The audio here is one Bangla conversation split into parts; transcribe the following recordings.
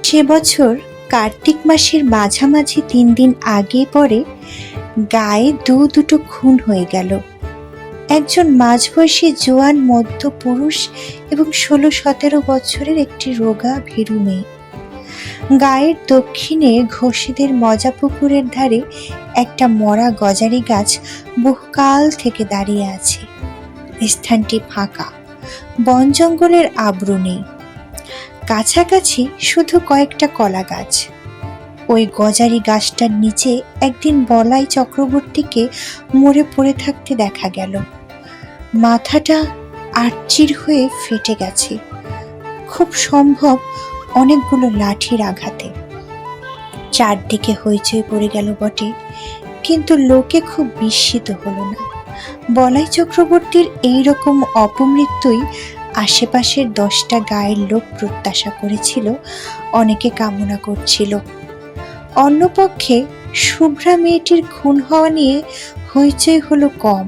সে বছর কার্তিক মাসের মাঝামাঝি 3 দিন আগে পরে গায়ে দুটো খুন হয়ে গেল। একজন মাঝবয়সী জোয়ান মধ্য পুরুষ এবং 16-17 বছরের একটি রোগা ভীরু মেয়ে। গায়ের দক্ষিণে ঘষিদের মজা পুকুরের ধারে একটা মরা গজারি গাছ বহুকাল থেকে দাঁড়িয়ে আছে। স্থানটি ফাঁকা, বন জঙ্গলের আবরু নেই। কাছাকাছি শুধু কয়েকটা কলা গাছ। ওই গজারি গাছটার নিচে একদিন বলাই চক্রবর্তীকে মরে পড়ে থাকতে দেখা গেল। মাথাটা আটচির হয়ে ফেটে গেছে, খুব সম্ভব অনেকগুলো লাঠির আঘাতে। চারদিকে হইচই পড়ে গেল বটে, কিন্তু লোকে খুব বিস্মিত হলো না। বলাই চক্রবর্তীর এইরকম অপমৃত্যুই আশেপাশের 10টা গায়ের লোক প্রত্যাশা করেছিল, অনেকে কামনা করছিল। অন্যপক্ষে শুভ্রা মেয়েটির খুন হওয়া নিয়ে হইচই হলো কম,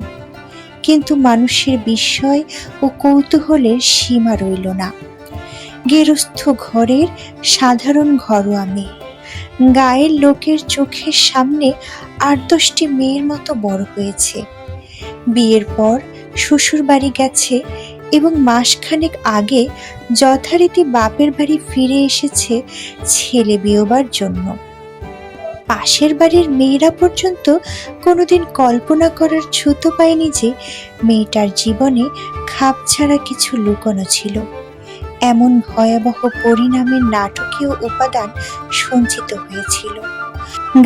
কিন্তু মানুষের বিস্ময় ও কৌতূহলের সীমা রইল না। গেরস্থ ঘরের সাধারণ ঘরোয়া মেয়ে, গায়ের লোকের চোখের সামনে 8-10টি মেয়ের মতো বড় হয়েছে। বিয়ের পর শ্বশুর বাড়ি গেছে এবং মাসখানেক আগে যথারীতি বাপের বাড়ি ফিরে এসেছে ছেলে বিয়োবার জন্য। পাশের বাড়ির মেয়েরা পর্যন্ত কোনোদিন কল্পনা করার ছুতো পায়নি যে মেয়েটার জীবনে খাপ ছাড়া কিছু লুকোনো ছিল। এমন ভয়াবহ পরিণামের নাটকীয় উপাদান সঞ্চিত হয়েছিল।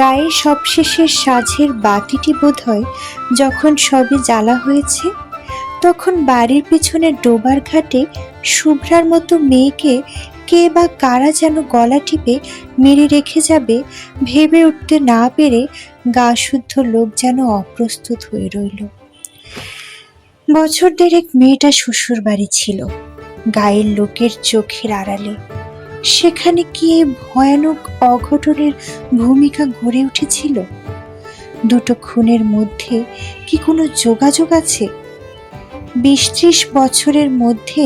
গায়ে সবশেষের সাঁঝের বাতিটি বোধহয় যখন সবে জ্বালা হয়েছে, তখন বাড়ির পেছনে ডোবার ঘাটে শুভ্রার মতো মেয়েকে কে বা কারা যেন গলা টিপে মেরে রেখে যাবে ভেবে উঠতে না পেরে গা শুদ্ধ লোক যেন অপ্রস্তুত হয়ে রইল। বছর দেড়েক মেয়েটা শ্বশুর বাড়ি ছিল, গায়ের লোকের চোখের আড়ালে। সেখানে কি এই ভয়ানক অঘটনের ভূমিকা গড়ে উঠেছিল? দুটো খুনের মধ্যে কি কোনো যোগাযোগ আছে? 20-30 বছরের মধ্যে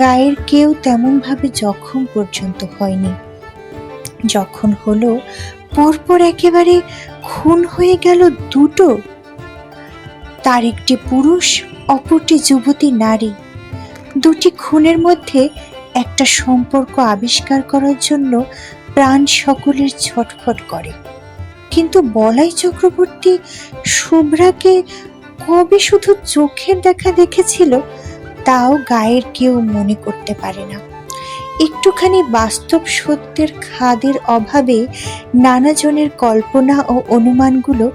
গায়ের কেউ তেমনভাবে জখম পর্যন্ত হয়নি। যখন হলো, পরপর একেবারে খুন হয়ে গেল দুটো। তার একটি পুরুষ, অপরটি যুবতী নারী। দুটি খুনের মধ্যে একটা সম্পর্ক আবিষ্কার করার জন্য প্রাণ সকলের ছটফট করে। কিন্তু বলাই চক্রবর্তী শুভ্রাকে কবে শুধু চোখের দেখা দেখেছিল, তাও গায়ের কেউ মনে করতে পারে না। একটুখানি বাস্তব সত্যের খাদের অভাবে নানা জনের কল্পনা ও অনুমানগুলো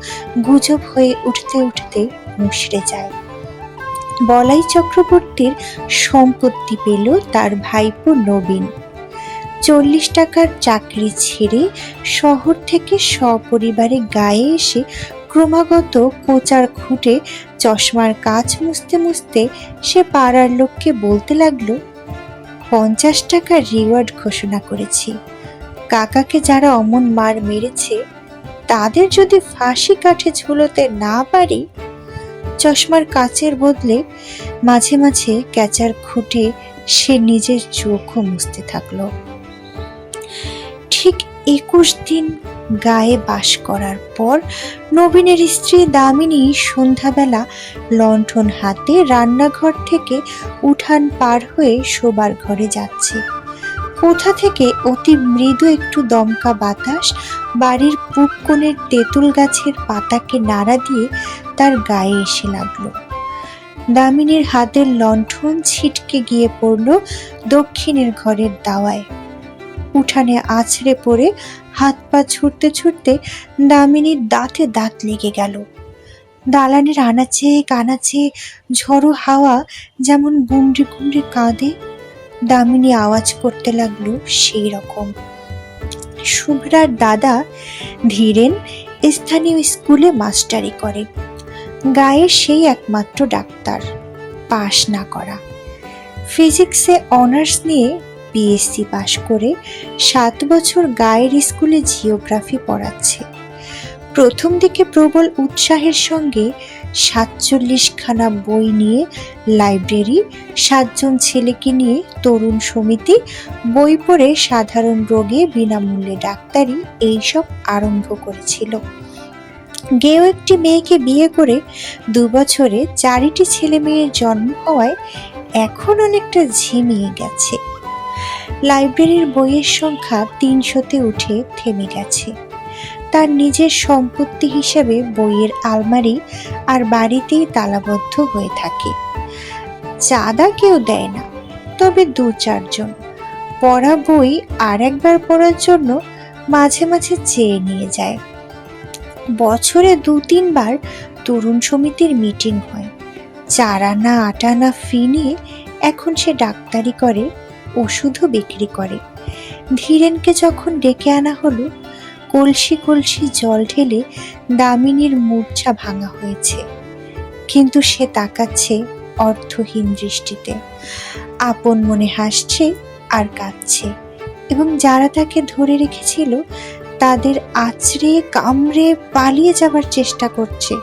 গুজব হয়ে উঠতে উঠতে মুষড়ে যায়। বলাই চক্রবর্তীর সম্পত্তি পেল তার ভাইপো নবীন। 40 টাকার চাকরি ছেড়ে শহর থেকে সপরিবারে গায়ে এসে ক্রমাগত কোচার খুঁটে চশমার কাঁচ মুছতে মুছতে সে পাড়ার লোককে বলতে লাগলো, 50 টাকার রিওয়ার্ড ঘোষণা করেছি। কাকাকে যারা অমন মার মেরেছে তাদের যদি ফাঁসি কাঠে ঝুলোতে না পারি। চশমার কাচের বদলে মাঝে মাঝে ক্যাচার খুঁটে সে নিজের চোখও মুছতে থাকলো। ঠিক 21 দিন গায়ে বাস করার পর নবীনের স্ত্রী দামিনী সন্ধ্যাবেলা লণ্ঠন হাতে রান্নাঘর থেকে উঠান পার হয়ে শোবার ঘরে যাচ্ছে। কোথা থেকে অতি মৃদু একটু দমকা বাতাস বাড়ির পূব কোণের তেঁতুল গাছের পাতাকে নাড়া দিয়ে তার গায়ে এসে লাগলো। দামিনীর হাতের লণ্ঠন ছিটকে গিয়ে পড়ল দক্ষিণের ঘরের দাওয়ায়। উঠানে আছড়ে পড়ে হাত পা ছুটতে ছুটতে দামিনীর দাঁতে দাঁত লেগে গেল। দালানের আনাচে কানাচে ঝড়ো হাওয়া যেমন গুমড়ে গুমড়ে কাঁদে, দামিনী আওয়াজ করতে লাগলো সেই রকম। শুভ্রার দাদা ধীরেন স্থানীয় স্কুলে মাস্টারি করে। গায়ে সেই একমাত্র ডাক্তার, পাশ না করা। ফিজিক্সে অনার্স নিয়ে বিএসসি পাশ করে 7 বছর গায়ের স্কুলে জিওগ্রাফি পড়াচ্ছে। প্রথম দিকে প্রবল উৎসাহের সঙ্গে 47খানা বই নিয়ে লাইব্রেরি, 7জন ছেলেকে নিয়ে তরুণ সমিতি, বই পড়ে সাধারণ রোগে বিনামূল্যে ডাক্তারি, এইসব আরম্ভ করেছিল। গেও একটি মেয়েকে বিয়ে করে 2 বছরে 4টি ছেলে মেয়ের জন্ম হওয়ায় এখন অনেকটা ঝিমিয়ে গেছে। লাইব্রেরির বইয়ের সংখ্যা 300-তে উঠে থেমে গেছে। তার নিজের সম্পত্তি হিসেবে বইয়ের আলমারি আর বাড়িতেই তালাবদ্ধ হয়ে থাকে। চাঁদা কেউ দেয় না, তবে 2-4জন পড়া বই আর একবার পড়ার জন্য মাঝে মাঝে চেয়ে নিয়ে যায়। বছরে 2-3 বার তরুণ সমিতির মিটিং হয়। 4 আনা 8 আনা ফি নিয়ে এখন সে ডাক্তারি করে, ওষুধও বিক্রি করে। ধীরেনকে যখন ডেকে আনা হলো, কলসি কলসি জল ঢেলে দামিনীর মূর্ছা ভাঙা হয়েছে, কিন্তু সে তাকাচ্ছে অর্থহীন দৃষ্টিতে, আপন মনে হাসছে আর কাঁদছে, এবং যারা তাকে ধরে রেখেছিল তাদের আঁচড়ে কামড়ে পালিয়ে যাবার চেষ্টা করছে।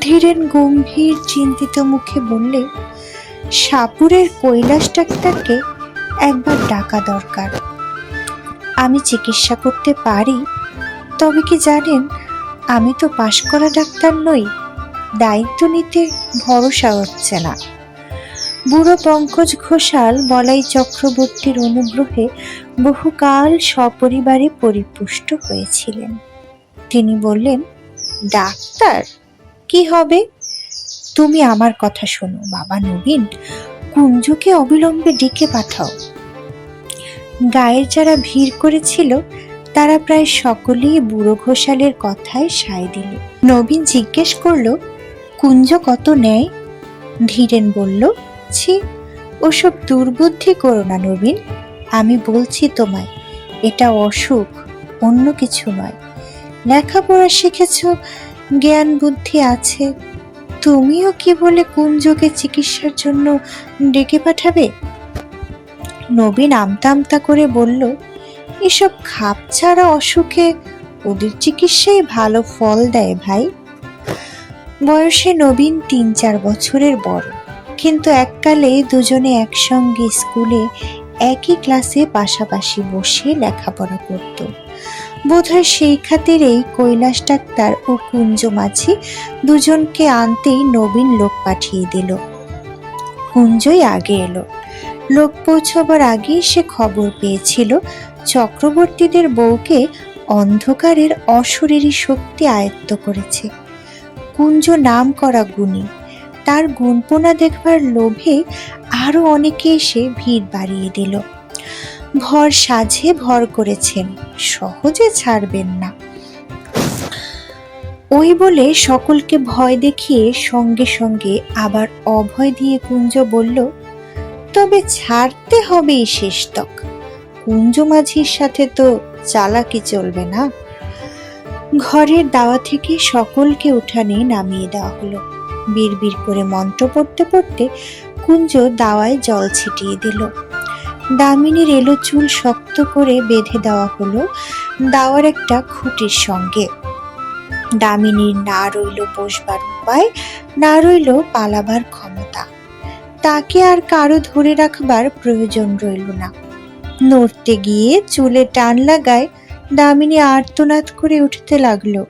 ধীরেন গম্ভীর চিন্তিত মুখে বললে, সাপুরের কৈলাস ডাক্তারকে একবার ডাকা দরকার। আমি চিকিৎসা করতে পারি, তবে কি জানেন, আমি তো পাশ করা ডাক্তার নই, দায়িত্ব নিতে ভরসা হচ্ছে না। বুড়ো পঙ্কজ ঘোষাল বলাই চক্রবর্তীর অনুগ্রহে বহুকাল সপরিবারে পরিপুষ্ট হয়েছিলেন। তিনি বললেন, ডাক্তার কি হবে? তুমি আমার কথা শোনো বাবা নবীন, কুঞ্জকে অবিলম্বে ডেকে পাঠাও। গায়ের যারা ভিড় করেছিল তারা প্রায় সকলেই বুড়ো ঘোষালের কথায় সায় দিল। নবীন জিজ্ঞেস করল, কুঞ্জ কত নেয়? ধীরেন বলল, ছি, ওসব দুর্বুদ্ধি করো না নবীন, আমি বলছি তোমায়, এটা অসুখ, অন্য কিছু নয়। লেখাপড়া শিখেছ, জ্ঞান বুদ্ধি আছে, তুমিও কি বলে কুঞ্জকে চিকিৎসার জন্য ডেকে পাঠাবে? নবীন আমতা আমতা করে বলল, এসব খাপছাড়া অসুখে ওদের চিকিৎসায় ভালো ফল দেয় ভাই। বয়সে নবীন 3-4 বছরের বড়, কিন্তু এককালে দুজনে একসঙ্গে স্কুলে একই ক্লাসে পাশাপাশি বসে লেখাপড়া করত। বোধহয় সেই খাতিরেই কৈলাস ডাক্তার ও কুঞ্জ মাঝি দুজনকে আনতেই নবীন লোক পাঠিয়ে দিল। কুঞ্জই আগে এলো। লোক পৌঁছবার আগেই সে খবর পেয়েছিল চক্রবর্তীদের বউকে অন্ধকারের অশরীরী শক্তি আয়ত্ত করেছে। কুঞ্জ নাম করা গুণী, তার গুণপনা দেখবার লোভে আরো অনেকে এসে ভিড় বাড়িয়ে দিল। ভর সাজে ভর করেছেন, সহজে ছাড়বেন না। ওই বলে সকলকে ভয় দেখিয়ে সঙ্গে সঙ্গে আবার অভয় দিয়ে কুঞ্জ বলল, তবে ছাড়তে হবেই শেষতক। কুঞ্জ মাঝির সাথে তো চালাকি চলবে না। ঘরের দাওয়া থেকে সকলকে উঠানে নামিয়ে দেওয়া হলো। বিড়বিড় করে মন্ত্র পড়তে পড়তে কুঞ্জ দাওয়ায় জল ছিটিয়ে দিল। দামিনীর এলো চুল শক্ত করে বেঁধে দেওয়া হলো দাওয়ার একটা খুঁটির সঙ্গে। দামিনীর না রইল বসবার উপায়, না রইল পালাবার ক্ষমতা। তাকে আর কারো ধরে রাখবার প্রয়োজন রইল না। নড়তে গিয়ে চুলে টান লাগায় দামিনী আর্তনাদ করে উঠতে লাগলো।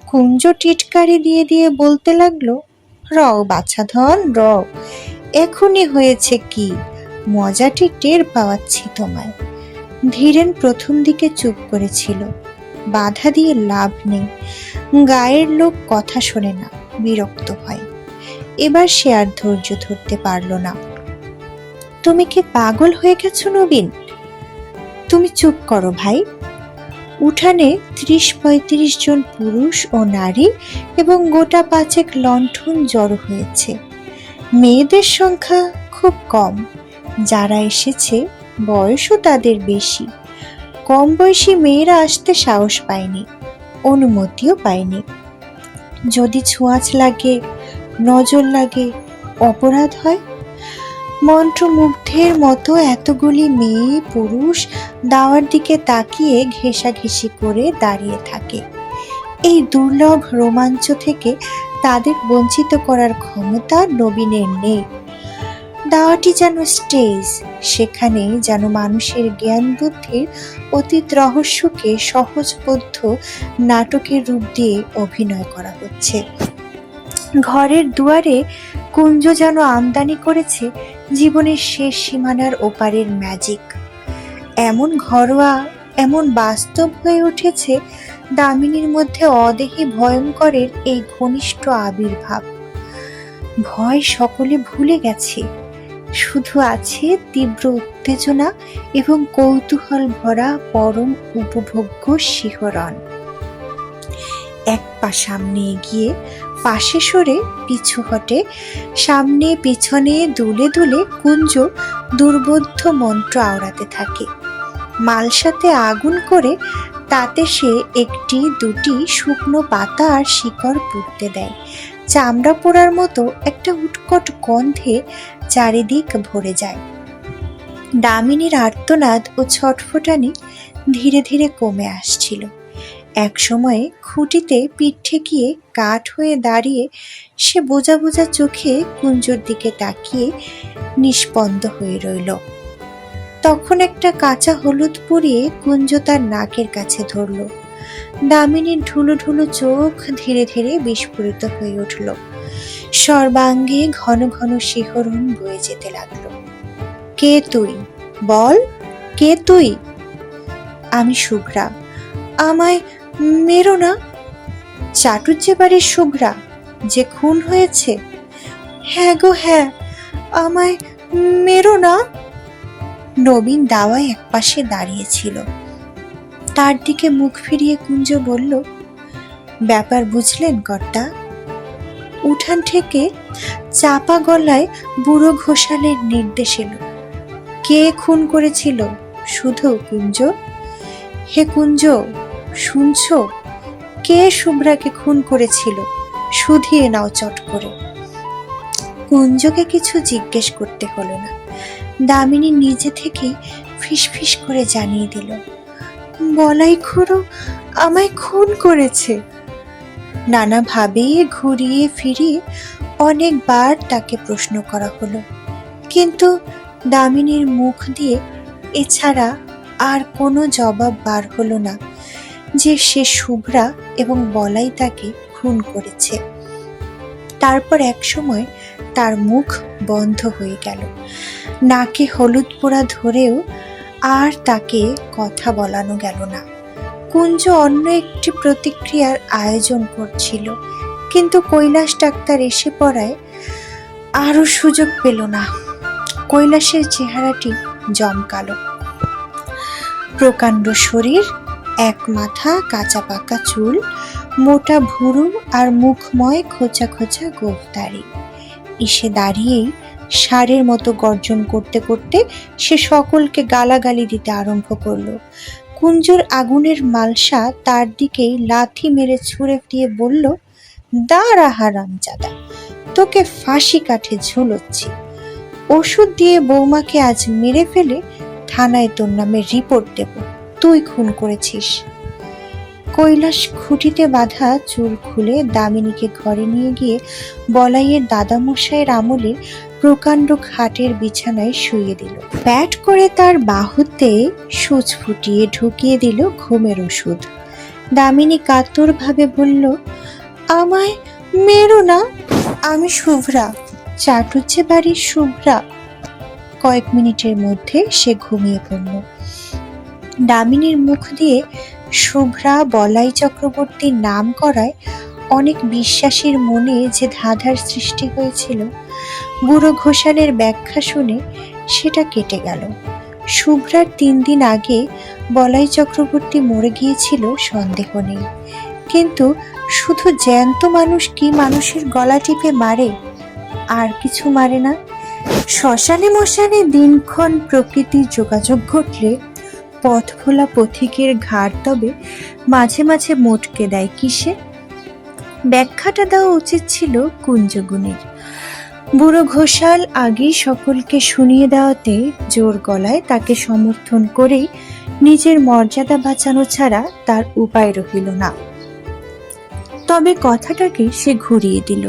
কুঞ্জ টিটকারি দিয়ে দিয়ে বলতে লাগলো, রও বাছাধন রও, এখনই হয়েছে কি, মজাটি টের পাওয়াচ্ছি তোমায়। ধীরেন প্রথম দিকে চুপ করেছিল, বাধা দিয়ে লাভ নেই, গায়ের লোক কথা শোনে না, বিরক্ত হয়। এবার সে আর ধৈর্য ধরতে পারল না। তুমি কি পাগল হয়ে গেছো নবীন? তুমি চুপ করো ভাই। উঠানে 30-35 জন পুরুষ ও নারী এবং গোটা 5 লণ্ঠন জড়ো হয়েছে। মেয়েদের সংখ্যা খুব কম, যারা এসেছে বয়সও তাদের বেশি। কম বয়সী মেয়েরা আসতে সাহস পায়নি, অনুমতিও পায়নি। যদি ছোঁয়াচ লাগে, নজর লাগে, অপরাধ হয়। মন্ত্রমুগ্ধের মতো এতগুলি মেয়ে পুরুষ দাওয়ার দিকে তাকিয়ে ঘেঁষাঘেঁষি করে দাঁড়িয়ে থাকে। এই দুর্লভ রোমাঞ্চ থেকে তাদের বঞ্চিত করার ক্ষমতা নবীনের নেই। দাওয়াটি যেন স্টেজ, সেখানে যেন মানুষের জ্ঞান বুদ্ধির অতীত রহস্যকে সহজবোধ্য নাটকের রূপ দিয়ে অভিনয় করা হচ্ছে। ঘরের দুয়ারে কুঞ্জ যেন আমদানি করেছে জীবনের শেষ সীমানার ওপারের ম্যাজিক। এমন ঘরোয়া, এমন বাস্তব হয়ে উঠেছে দামিনীর মধ্যে অদেহি ভয়ঙ্করের এই ঘনিষ্ঠ আবির্ভাব। ভয় সকলে ভুলে গেছে, শুধু আছে তীব্র উত্তেজনা এবং কৌতূহল ভরা পরম উপভোগ্য শিহরণ। এক পা সামনে এগিয়ে, পাশে সরে, পিছু হটে, সামনে পিছনে দুলে দুলে কুঞ্জ দুর্বোধ্য মন্ত্র আওড়াতে থাকে। মালসাতে আগুন করে তাতে সে একটি দুটি শুকনো পাতা আর শিকড় পুড়তে দেয়। চামড়া পোড়ার মতো একটা উৎকট গন্ধে চারিদিক ভরে যায়। দামিনীর আর্তনাদ ও ছটফটানি ধীরে ধীরে কমে আসছিল। এক সময়ে খুঁটিতে পিঠ ঠেকিয়ে কাঠ হয়ে দাঁড়িয়ে সে বোঝা বোঝা চোখে কুঞ্জর দিকে তাকিয়ে নিষ্পন্দ হয়ে রইল। তখন একটা কাঁচা হলুদ পুড়িয়ে কুঞ্জ তার নাকের কাছে ধরল। দামিনীর ঢুলো ঢুলো চোখ ধীরে ধীরে বিস্ফোরিত হয়ে উঠল। সর্বাঙ্গে ঘন ঘন শিহরণ বয়ে যেতে লাগলো। কে তুই? বল, কে তুই? আমি শুভ্রা। আমায় মেরো না। চাটুজ্জে বাড়ির শুভ্রা যে খুন হয়েছে? হ্যাঁ গো হ্যাঁ, আমায় মেরো না। নবীন দাওয়ায় একপাশে দাঁড়িয়েছিল। তার দিকে মুখ ফিরিয়ে কুঞ্জ বলল, ব্যাপার বুঝলেন কর্তা? উঠান থেকে চাপা গলায় বুড়ো ঘোষালের নির্দেশ এলো। কে খুন করেছিল শুধু? কুঞ্জ। হে কুঞ্জ, শুনছ? কে শুভ্রাকে খুন করেছিল? শুধিয়ে নাও চট করে। কুঞ্জকে কিছু জিজ্ঞেস করতে হলো না। দামিনী নিজে থেকেই ফিসফিস করে জানিয়ে দিল, বলাই খুড়ো আমায় খুন করেছে। নানাভাবে ঘুরিয়ে ফিরিয়ে অনেকবার তাকে প্রশ্ন করা হলো, কিন্তু দামিনীর মুখ দিয়ে এছাড়া আর কোনো জবাব বার হলো না যে সে শুভ্রা এবং বলাই তাকে খুন করেছে। তারপর এক সময় তার মুখ বন্ধ হয়ে গেল। নাকে হলুদ পোড়া ধরেও আর তাকে কথা বলানো গেল না। কুঞ্জ অন্য একটি প্রতিক্রিয়ার আয়োজন করছিল, কিন্তু কৈলাস ডাক্তার এসে পড়ায় আরো সুযোগ পেল না। কৈলাসের চেহারাটি জমকালো। প্রকাণ্ড শরীর, এক মাথা কাঁচা পাকা চুল, মোটা ভুরু আর মুখময় খোঁচা খোঁচা গোঁফদাড়ি। এসে দাঁড়িয়েই ষাঁড়ের মতো গর্জন করতে করতে সে সকলকে গালাগালি দিতে আরম্ভ করলো। কুঞ্জর আগুনের মালসা তার দিকেই লাথি মেরে ছুঁড়ে দিয়ে বলল, দাঁড়া হারামজাদা, তোকে ফাঁসি কাঠে ঝুলোচ্ছি। ওষুধ দিয়ে বৌমাকে আজ মেরে ফেলে থানায় তোর নামে রিপোর্ট দেব, তুই খুন করেছিস। কৈলাস খুঁটিতে বাঁধা চুল খুলে দামিনীকে ঘরে নিয়ে গিয়ে বলাইয়ের দাদামশাইয়ের আমলে প্রকাণ্ড খাটের বিছানায় শুইয়ে দিল। প্যাট করে তার বাহুতে সূচ ফুটিয়ে ঢুকিয়ে দিল ঘুমের ওষুধ। দামিনী কাতর ভাবে বলল, আমায় মেরো না, আমি শুভ্রা, চাটুজ্জে বাড়ির শুভ্রা। কয়েক মিনিটের মধ্যে সে ঘুমিয়ে পড়ল। দামিনীর মুখ দিয়ে শুভ্রা বলাই চক্রবর্তীর নাম করায় অনেক বিশ্বাসীর মনে যে ধাঁধার সৃষ্টি হয়েছিল, বুড়ো ঘোষালের ব্যাখ্যা শুনে সেটা কেটে গেল। শুভ্রার 3 দিন আগে বলাই চক্রবর্তী মরে গিয়েছিল সন্দেহ নেই, কিন্তু শুধু জ্যান্ত মানুষ কি মানুষের গলা টিপে মারে? আর কিছু মারে না। শ্মশানে মশানে দিনক্ষণ প্রকৃতির যোগাযোগ ঘটলে পথ ভোলা পথিকের ঘাড় তবে মাঝে মাঝে মোটকে দেয় কিসে? ব্যাখ্যাটা দেওয়া উচিত ছিল কুঞ্জগুণীর। বুড়ো ঘোষাল আগেই সকলকে শুনিয়ে দেওয়াতে জোর গলায় তাকে সমর্থন করেই নিজের মর্যাদা বাঁচানো ছাড়া তার উপায় রহিল না। তবে কথাটাকে সে ঘুরিয়ে দিল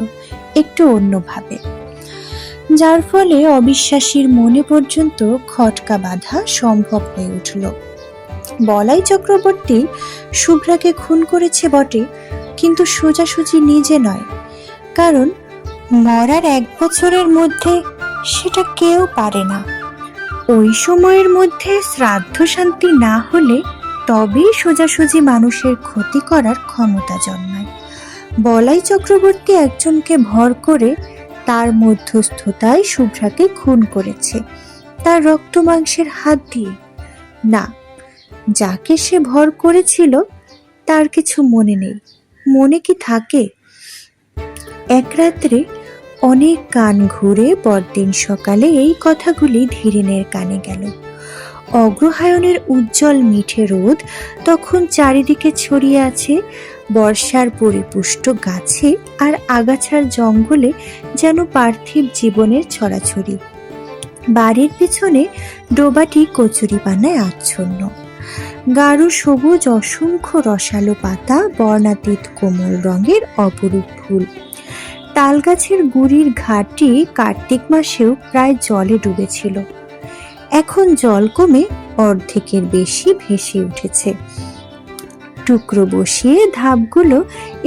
একটু অন্যভাবে, যার ফলে অবিশ্বাসীর মনে পর্যন্ত খটকা বাঁধা সম্ভব হয়ে উঠল। বলাই চক্রবর্তী শুভ্রাকে খুন করেছে বটে, কিন্তু সোজাসুজি নিজে নয়, কারণ মরার 1 বছরের মধ্যে সেটা কেউ পারে না। ওই সময়ের মধ্যে শ্রাদ্ধ শান্তি না হলে তবেই সোজাসুজি মানুষের ক্ষতি করার ক্ষমতা জন্মায়। বলাই চক্রবর্তী একজনকে ভর করে তার মধ্যস্থতায় শুভ্রাকে খুন করেছে, তার রক্ত মাংসের হাত দিয়ে। না, যাকে সে ভর করেছিল তার কিছু মনে নেই। মনে কি থাকে? এক রাত্রে অনেক কান ঘুরে পরদিন সকালে এই কথাগুলি ধীরেনের কানে গেল। অগ্রহায়ণের উজ্জ্বল মিঠে রোদ তখন চারিদিকে ছড়িয়ে আছে, বর্ষার পরিপুষ্ট গাছে আর আগাছার জঙ্গলে যেন পার্থিব জীবনের ছড়াছড়ি। বাড়ির পিছনে ডোবাটি কচুরিপানায় আচ্ছন্ন। গাঢ় সবুজ অসংখ্য রসালো পাতা, বর্ণাতীত কোমল রঙের অপরূপ ফুল। তালগাছের গুড়ির ঘাটটি কার্তিক মাসেও প্রায় জলে ডুবেছিল। এখন জল কমে অর্ধেকের বেশি ভেসে উঠেছে। টুকরো বসিয়ে ধাপগুলো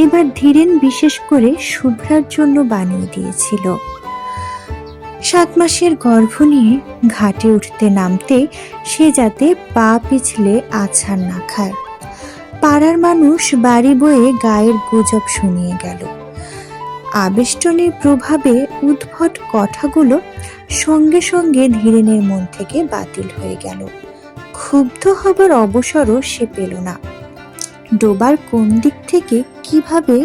এবার ধীরেন বিশেষ করে শুভ্রার জন্য বানিয়ে দিয়েছিল। 7 মাসের গর্ভ নিয়ে ঘাটে উঠতে নামতে সে যাতে পা পিছলে আছাড় না খায়। পাড়ার মানুষ বাড়ি বয়ে গায়ের গুজব শুনিয়ে গেল। আবেষ্টনীর প্রভাবে উদ্ভট কথাগুলো সঙ্গে সঙ্গে ধীরেনের মন থেকে বাতিল হয়ে গেল। ক্ষুব্ধ হবার অবসরও সে পেল না। ডোবার কোন দিক থেকে কিভাবে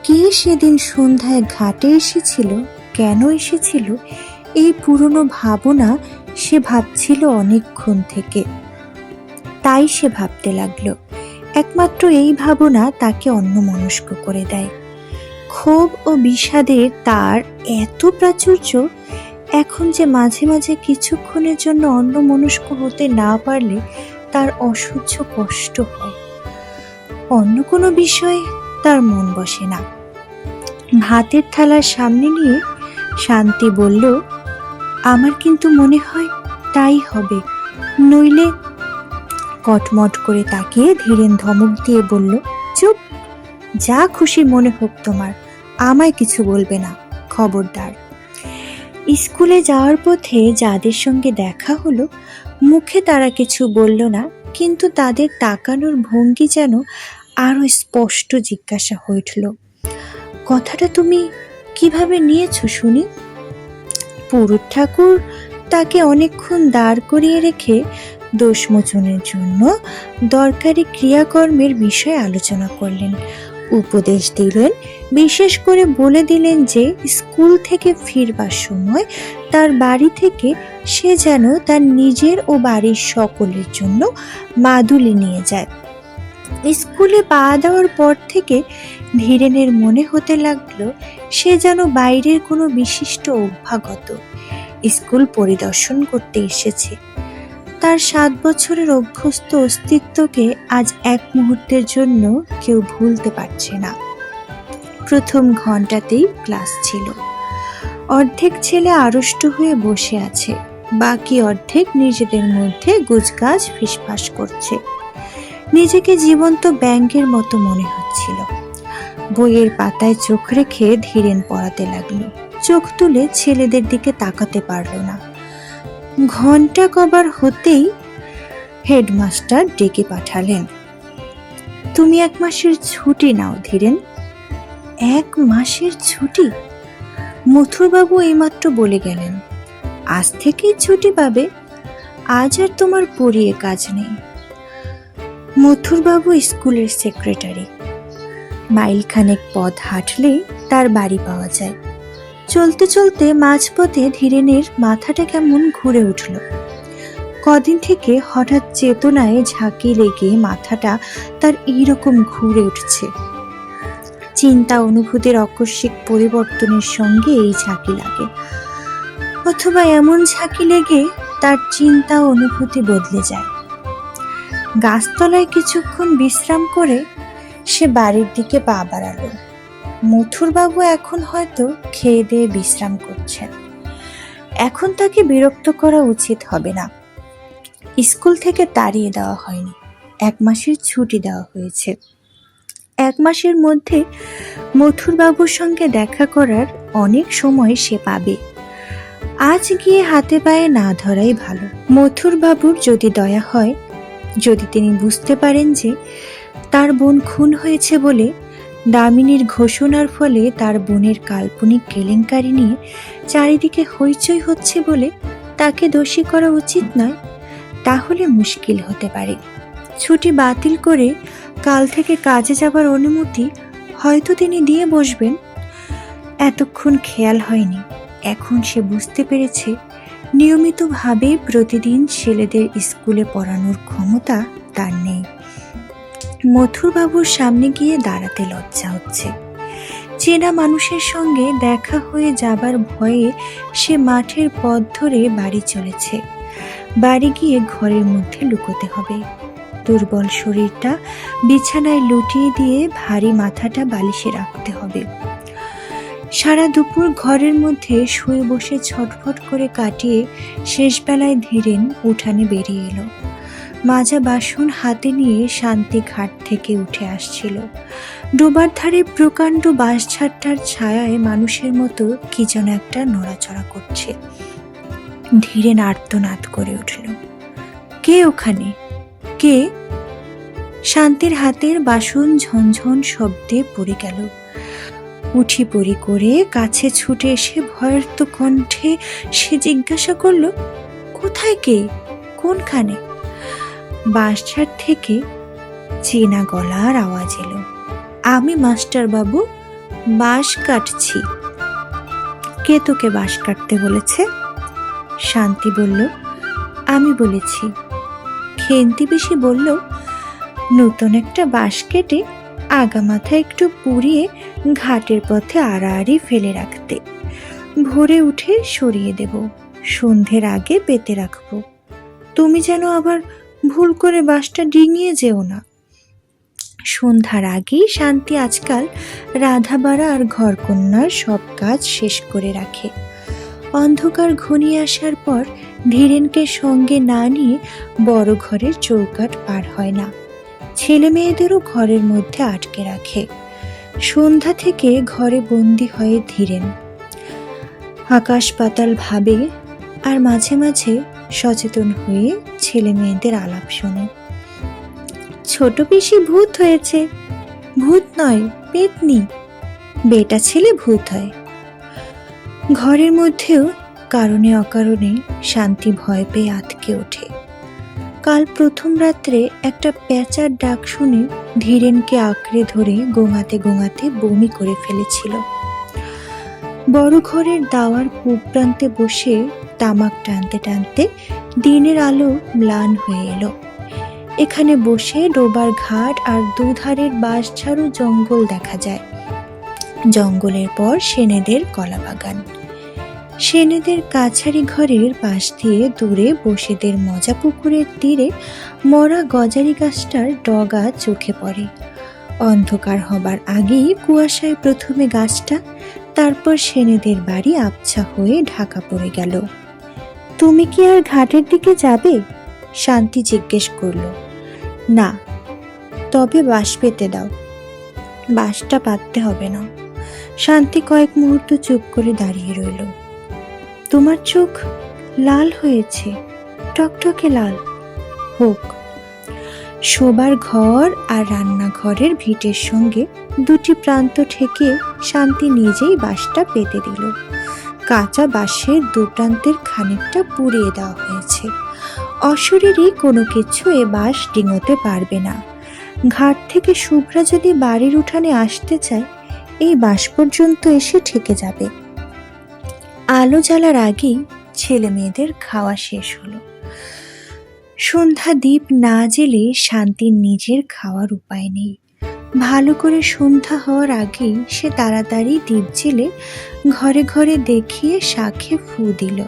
কে সেদিন সন্ধ্যায় ঘাটে এসেছিল, কেন এসেছিল, এই পুরনো ভাবনা সে ভাবছিল অনেকক্ষণ থেকে। তাই সে ভাবতে লাগলো। একমাত্র এই ভাবনা তাকে অন্যমনস্ক করে দেয়। ক্ষোভ ও বিষাদের তার এত প্রাচুর্য, এখন যে মাঝে মাঝে কিছুক্ষণের জন্য অন্যমনস্ক হতে না পারলে তার অসহ্য কষ্ট হয়। অন্য কোনো বিষয়ে তার মন বসে না। ভাতের থালার সামনে নিয়ে শান্তি বলল, আমার কিন্তু মনে হয় তাই হবে, নইলে। কটমট করে তাকিয়ে ধীরেন ধমক দিয়ে বলল, চুপ, যা খুশি মনে হোক তোমার, আমায় কিছু বলবে না, খবরদার। স্কুলে যাওয়ার পথে যাদের সঙ্গে দেখা হলো, মুখে তারা কিছু বলল না, কিন্তু তাদের তাকানোর ভঙ্গি যেন আরো স্পষ্ট জিজ্ঞাসা হয়ে উঠল, কথাটা তুমি কিভাবে নিয়েছো শুনি? পুরুত ঠাকুর তাকে অনেকক্ষণ দাঁড় করিয়ে রেখে দোষমোচনের জন্য দরকারি ক্রিয়াকর্মের বিষয়ে আলোচনা করলেন, উপদেশ দিলেন, বিশেষ করে বলে দিলেন যে স্কুল থেকে ফিরবার সময় তার বাড়ি থেকে সে যেন তার নিজের ও বাড়ির সকলের জন্য মাদুলি নিয়ে যায়। স্কুলে পা দেওয়ার পর থেকে ধীরেনের মনে হতে লাগলো সে যেন বাইরের কোনো বিশিষ্ট অভ্যাগত, স্কুল পরিদর্শন করতে এসেছে। তার 7 বছরের অভ্যস্ত অস্তিত্বকে আজ এক মুহূর্তের জন্য কেউ ভুলতে পারছে না। প্রথম ঘন্টাতেই ক্লাস ছিল। অর্ধেক ছেলে আড়ষ্ট হয়ে বসে আছে, বাকি অর্ধেক নিজেদের মধ্যে গুজগাজ ফিসফাস করছে। নিজেকে জীবন্ত ব্যাঙের মতো মনে হচ্ছিল। বইয়ের পাতায় চোখ রেখে ধীরেন পড়াতে লাগলো। চোখ তুলে ছেলেদের দিকে তাকাতে পারল না। ঘন্টা কবার হতেই হেডমাস্টার ডেকে পাঠালেন, তুমি 1 মাসের ছুটি নাও ধীরেন। 1 মাসের ছুটি? মথুরবাবু এইমাত্র বলে গেলেন আজ থেকেই ছুটি পাবে, আজ আর তোমার পড়িয়ে কাজ নেই। মথুরবাবু স্কুলের সেক্রেটারি। মাইলখানেক পথ হাঁটলে তার বাড়ি পাওয়া যায়। চলতে চলতে মাঝপথে ধীরেনের মাথাটা কেমন ঘুরে উঠল। কদিন থেকে হঠাৎ চেতনায় ঝাঁকি লেগে মাথাটা তার এইরকম ঘুরে উঠছে। চিন্তা অনুভূতির আকস্মিক পরিবর্তনের সঙ্গে এই ঝাঁকি লাগে, অথবা এমন ঝাঁকি লেগে তার চিন্তা অনুভূতি বদলে যায়। গাছতলায় কিছুক্ষণ বিশ্রাম করে সে বাড়ির দিকে পা বাড়ালো। মথুরবাবু এখন হয়তো খেয়ে দিয়ে বিশ্রাম করছেন। এখন তাকে বিরক্ত করা উচিত হবে না। স্কুল থেকে তাড়িয়ে দেওয়া হয়নি, 1 মাসের ছুটি দেওয়া হয়েছে। 1 মাসের মধ্যে মথুরবাবুর সঙ্গে দেখা করার অনেক সময় সে পাবে। আজ গিয়ে হাতে পায়ে না ধরাই ভালো। মথুরবাবুর যদি দয়া হয়, যদি তিনি বুঝতে পারেন যে তার বোন খুন হয়েছে বলে দামিনীর ঘোষণার ফলে তার বোনের কাল্পনিক কেলেঙ্কারি নিয়ে চারিদিকে হইচই হচ্ছে বলে তাকে দোষী করা উচিত নয়, তাহলে মুশকিল হতে পারে। ছুটি বাতিল করে কাল থেকে কাজে যাবার অনুমতি হয়তো তিনি দিয়ে বসবেন। এতক্ষণ খেয়াল হয়নি। এখন সে বুঝতে পেরেছে নিয়মিতভাবে প্রতিদিন ছেলেদের স্কুলে পড়ানোর ক্ষমতা তার নেই। মথুরবাবুর সামনে গিয়ে দাঁড়াতে লজ্জা হচ্ছে। চেনা মানুষের সঙ্গে দেখা হয়ে যাবার ভয়ে সে মাঠের পথ ধরে বাড়ি চলেছে। বাড়ি গিয়ে ঘরের মধ্যে লুকোতে হবে। দুর্বল শরীরটা বিছানায় লুটিয়ে দিয়ে ভারী মাথাটা বালিশে রাখতে হবে। সারা দুপুর ঘরের মধ্যে শুয়ে বসে ছটফট করে কাটিয়ে শেষবেলায় ধীরেন উঠানে বেরিয়ে এলো। মাজা বাসন হাতে নিয়ে শান্তি ঘাট থেকে উঠে আসছিল। ডোবার ধারে প্রকাণ্ড বাঁশঝাড়টার ছায়ায় মানুষের মতো কি যেন একটা নড়াচড়া করছে। ধীরেন আর্তনাদ করে উঠল, কে ওখানে, কে? শান্তির হাতের বাসন ঝনঝন শব্দে পড়ে গেল। উঠি পড়ি করে কাছে ছুটে এসে ভয়ার্ত কণ্ঠে সে জিজ্ঞাসা করল, কোথায় কে, কোনখানে? বাঁশঝাড় থেকে চেনা গলার আওয়াজ এলো, আমি মাস্টার বাবু, বাঁশ কাটছি। কে তোকে বাঁশ কাটতে বলেছে? শান্তি বলল, আমি বলেছি। খেন্তি বেশি বলল, নতুন একটা বাঁশ কেটে আগামাথা একটু পুড়িয়ে ঘাটের পথে আড়াআড়ি ফেলে রাখতে, ভোরে উঠে সরিয়ে দেব, সন্ধ্যের আগে পেতে রাখবো। তুমি যেন আবার ভুল করে বাঁশটা ডিঙিয়ে যেও না। সন্ধ্যার আগেই শান্তি আজকাল রাধাবাড়া আর ঘরকন্যার সব কাজ শেষ করে রাখে। অন্ধকার ঘনিয়ে আসার পর ধীরেনকে সঙ্গে না নিয়ে বড় ঘরের চৌকাঠ পার হয় না। ছেলে মেয়েদেরও ঘরের মধ্যে আটকে রাখে। সন্ধ্যা থেকে ঘরে বন্দি হয়ে ধীরেন। আকাশ পাতাল ভাবে আর মাঝে মাঝে সচেতন হয়ে ছেলে মেয়েদের আলাপ শোনে। ছোট পিসি ভূত হয়েছে। ভূত নয়, পেতনি। বেটা ছেলে ভূত হয়। ঘরের মধ্যেও কারণে অকারণে শান্তি ভয় পেয়ে আতকে ওঠে। কাল প্রথম রাত্রে একটা প্যাঁচার ডাক শুনে ধীরেনকে আঁকড়ে ধরে গোঙাতে গোঙাতে বমি করে ফেলেছিল। বড় ঘরের দাওয়ার পূব প্রান্তে বসে তামাক টানতে টানতে দিনের আলো ম্লান হয়ে এলো। এখানে বসে ডোবার ঘাট আর দুধারের বাঁশঝাড়ু জঙ্গল দেখা যায়। জঙ্গলের পর সেনেদের কলাবাগান। সেনেদের কাছারি ঘরের পাশ দিয়ে দূরে বসেদের মজা পুকুরের তীরে মরা গজারি গাছটার ডগা চোখে পড়ে। অন্ধকার হবার আগেই কুয়াশায় প্রথমে গাছটা, তারপর সেনেদের বাড়ি আবছা হয়ে ঢাকা পড়ে গেল। তুমি কি আর ঘাটের দিকে যাবে? শান্তি জিজ্ঞেস করল। না, তবে বাঁশ পেতে দাও। বাঁশটা পাততে হবে না। শান্তি কয়েক মুহূর্ত চুপ করে দাঁড়িয়ে রইল। তোমার চোখ লাল হয়েছে, টকটকে লাল। হোক। শোবার ঘর আর রান্নাঘরের ভিটের সঙ্গে দুটি প্রান্ত ঠেকে শান্তি নিজেই বাঁশটা পেতে দিল। কাঁচা বাঁশের দু প্রান্তের খানিকটা পুড়িয়ে দেওয়া হয়েছে। অশরীরই কোনো কিছু এ বাঁশ ডিঙোতে পারবে না। ঘাট থেকে শুভ্রা যদি বাড়ির উঠানে আসতে চায়, এই বাঁশ পর্যন্ত এসে ঠেকে যাবে। আলো জ্বালার আগেই ছেলে মেয়েদের খাওয়া শেষ হলো। সন্ধ্যা দ্বীপ না জেলে শান্তির নিজের খাওয়ার উপায় নেই। ভালো করে সন্ধ্যা হওয়ার আগেই সে তাড়াতাড়ি দ্বীপ জেলে ঘরে ঘরে দেখিয়ে শাঁখে ফু দিল।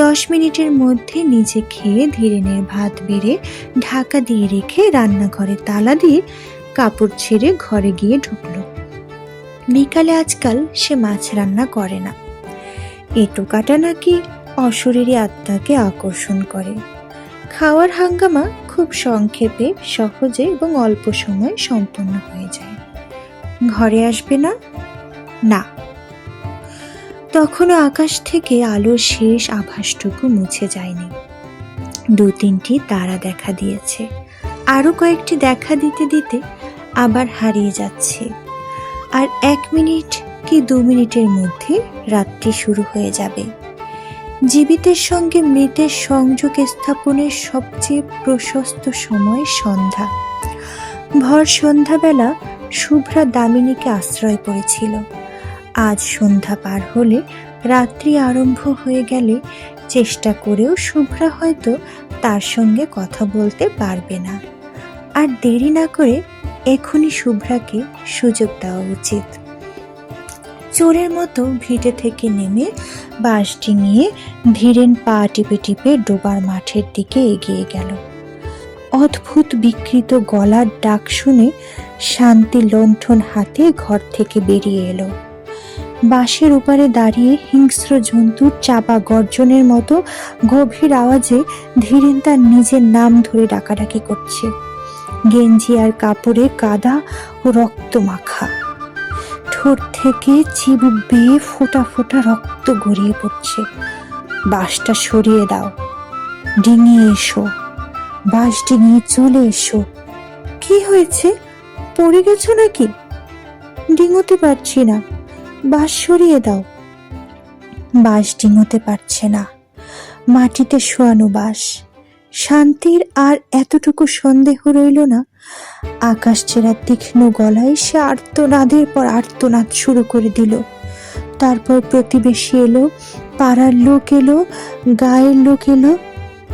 10 মিনিটের মধ্যে নিজে খেয়ে ধীরেনের ভাত বেড়ে ঢাকা দিয়ে রেখে রান্নাঘরে তালা দিয়ে কাপড় ছেড়ে ঘরে গিয়ে ঢুকলো। বিকালে আজকাল সে মাছ রান্না করে না। এঁটো কাটা নাকি অশরীরী আত্মাকে আকর্ষণ করে। খাওয়ার হাঙ্গামা খুব সংক্ষেপে, সহজে এবং অল্প সময়ে সম্পন্ন হয়ে যায়। ঘরে আসবে না? না। তখনও আকাশ থেকে আলোর শেষ আভাসটুকু মুছে যায়নি। 2-3টি তারা দেখা দিয়েছে, আরো কয়েকটি দেখা দিতে দিতে আবার হারিয়ে যাচ্ছে। আর 1 মিনিট কি 2 মিনিটের মধ্যে রাত্রি শুরু হয়ে যাবে। জীবিতের সঙ্গে মৃতের সংযোগ স্থাপনের সবচেয়ে প্রশস্ত সময় সন্ধ্যা। ভর সন্ধ্যাবেলা শুভ্রা দামিনীকে আশ্রয় করেছিল। আজ সন্ধ্যা পার হলে, রাত্রি আরম্ভ হয়ে গেলে চেষ্টা করেও শুভ্রা হয়তো তার সঙ্গে কথা বলতে পারবে না। আর দেরি না করে এখনই শুভ্রাকে সুযোগ দেওয়া উচিত। চোরের মতো ভিটে থেকে নেমে বাঁশটি নিয়ে ধীরেন পা টিপে টিপে ডোবার মাঠের দিকে এগিয়ে গেল। অদ্ভুত বিকৃত গলার ডাক শুনে শান্তি লণ্ঠন হাতে ঘর থেকে বেরিয়ে এলো। বাঁশের উপারে দাঁড়িয়ে হিংস্র জন্তুর চাপা গর্জনের মতো গভীর আওয়াজে ধীরেন তার নিজের নাম ধরে ডাকাডাকি করছে। গেঞ্জি আর কাপড়ে কাদা ও রক্ত মাখা, ঠোঁট থেকে চিবুক বেয়ে ফোঁটা ফোঁটা রক্ত গড়িয়ে পড়ছে। বাঁশটা সরিয়ে দাও, ডিঙিয়ে এসো, বাঁশ ডিঙিয়ে চলে এসো। কি হয়েছে, পড়ে গেছো নাকি? ডিঙোতে পারছি না, বাঁশ সরিয়ে দাও। বাঁশ ডিঙোতে পারছে না, মাটিতে শোয়ানো বাঁশ। শান্তির আর এতটুকু সন্দেহ রইল না। আকাশ ছেঁড়া তীক্ষ্ণ গলায় সে আর্তনাদের পর আর্তনাদ শুরু করে দিল। তারপর প্রতিবেশী এলো, পাড়ার লোক এলো, গায়ের লোক এলো,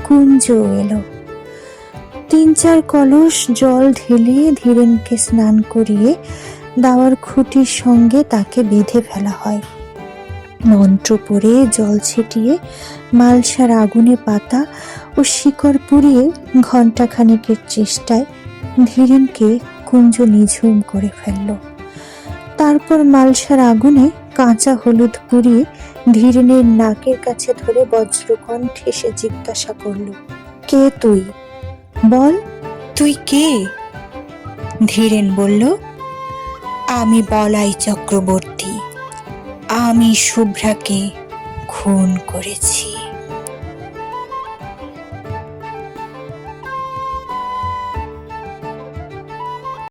কুঞ্জ এলো। 3-4 কলস জল ঢেলে ধীরেনকে স্নান করিয়ে দাওয়ার খুঁটির সঙ্গে তাকে বেঁধে ফেলা হয়। মন্ত্র পড়ে জল ছিটিয়ে মালসার আগুনে পাতা ও শিকড় পুড়িয়ে ঘণ্টাখানেকের চেষ্টায় ধীরেনকে কুঞ্জ নিঝুম করে ফেলল। তারপর মালসার আগুনে কাঁচা হলুদ পুড়িয়ে ধীরেনের নাকের কাছে ধরে বজ্রকণ্ঠে সে জিজ্ঞাসা করল, কে তুই? বল, তুই কে? ধীরেন বলল, আমি বলাই চক্রবর্তী, আমি শুভ্রাকে খুন করেছি।